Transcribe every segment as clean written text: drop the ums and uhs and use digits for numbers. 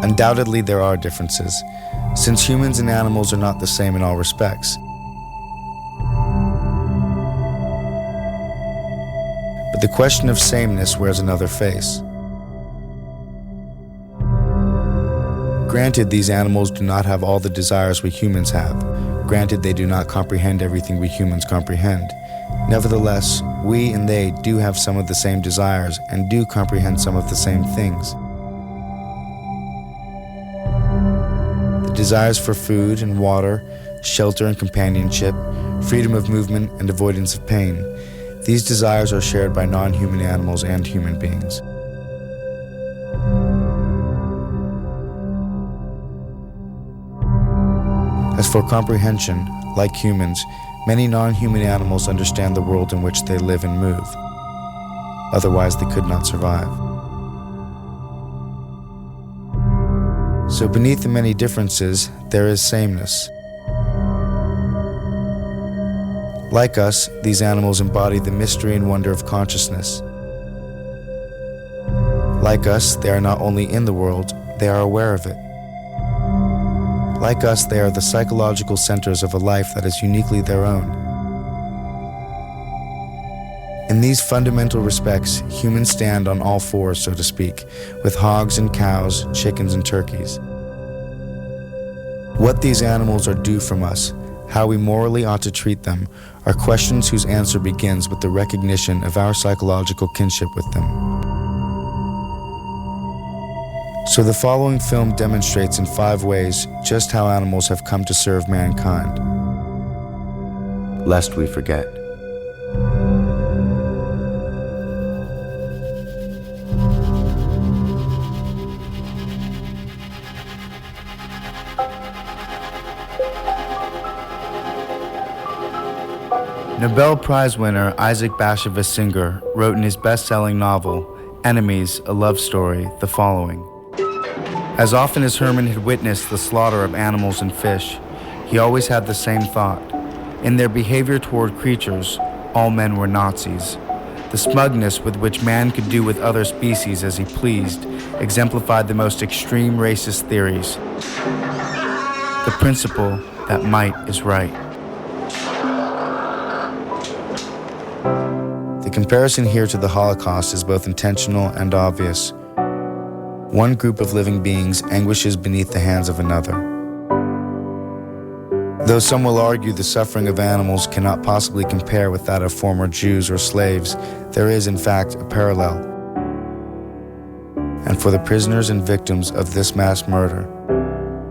Undoubtedly, there are differences, since humans and animals are not the same in all respects. But the question of sameness wears another face. Granted, these animals do not have all the desires we humans have. Granted, they do not comprehend everything we humans comprehend. Nevertheless, we and they do have some of the same desires and do comprehend some of the same things. The desires for food and water, shelter and companionship, freedom of movement and avoidance of pain. These desires are shared by non-human animals and human beings. As for comprehension, like humans, many non-human animals understand the world in which they live and move. Otherwise, they could not survive. So beneath the many differences, there is sameness. Like us, these animals embody the mystery and wonder of consciousness. Like us, they are not only in the world, they are aware of it. Like us, they are the psychological centers of a life that is uniquely their own. In these fundamental respects, humans stand on all fours, so to speak, with hogs and cows, chickens and turkeys. What these animals are due from us, how we morally ought to treat them, are questions whose answer begins with the recognition of our psychological kinship with them. So the following film demonstrates in 5 ways just how animals have come to serve mankind. Lest we forget. Nobel Prize winner Isaac Bashevis Singer wrote in his best-selling novel, Enemies, a Love Story, the following. As often as Herman had witnessed the slaughter of animals and fish, he always had the same thought. In their behavior toward creatures, all men were Nazis. The smugness with which man could do with other species as he pleased exemplified the most extreme racist theories. The principle that might is right. The comparison here to the Holocaust is both intentional and obvious. One group of living beings anguishes beneath the hands of another. Though some will argue the suffering of animals cannot possibly compare with that of former Jews or slaves, there is in fact a parallel. And for the prisoners and victims of this mass murder,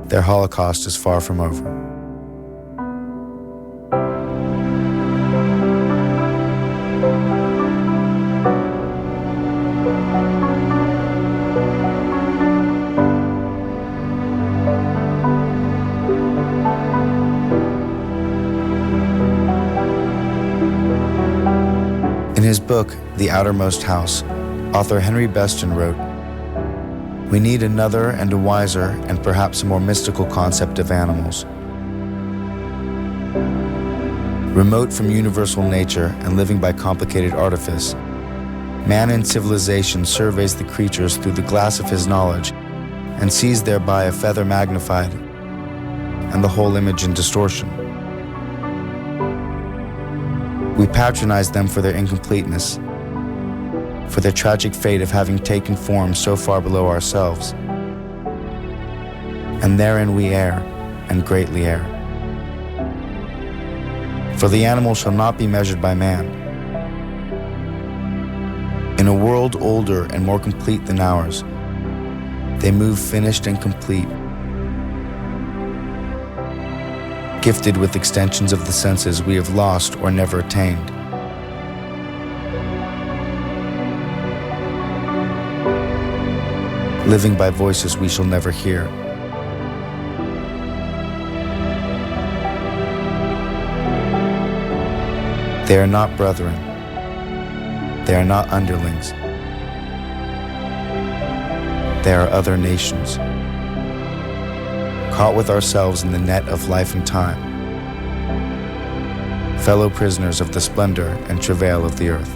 their Holocaust is far from over. In his book, The Outermost House, author Henry Beston wrote, "We need another and a wiser and perhaps a more mystical concept of animals. Remote from universal nature and living by complicated artifice, man in civilization surveys the creatures through the glass of his knowledge and sees thereby a feather magnified and the whole image in distortion. We patronize them for their incompleteness, for their tragic fate of having taken form so far below ourselves. And therein we err, and greatly err. For the animal shall not be measured by man. In a world older and more complete than ours, they move finished and complete, gifted with extensions of the senses we have lost or never attained. Living by voices we shall never hear. They are not brethren. They are not underlings. They are other nations, caught with ourselves in the net of life and time, fellow prisoners of the splendor and travail of the earth.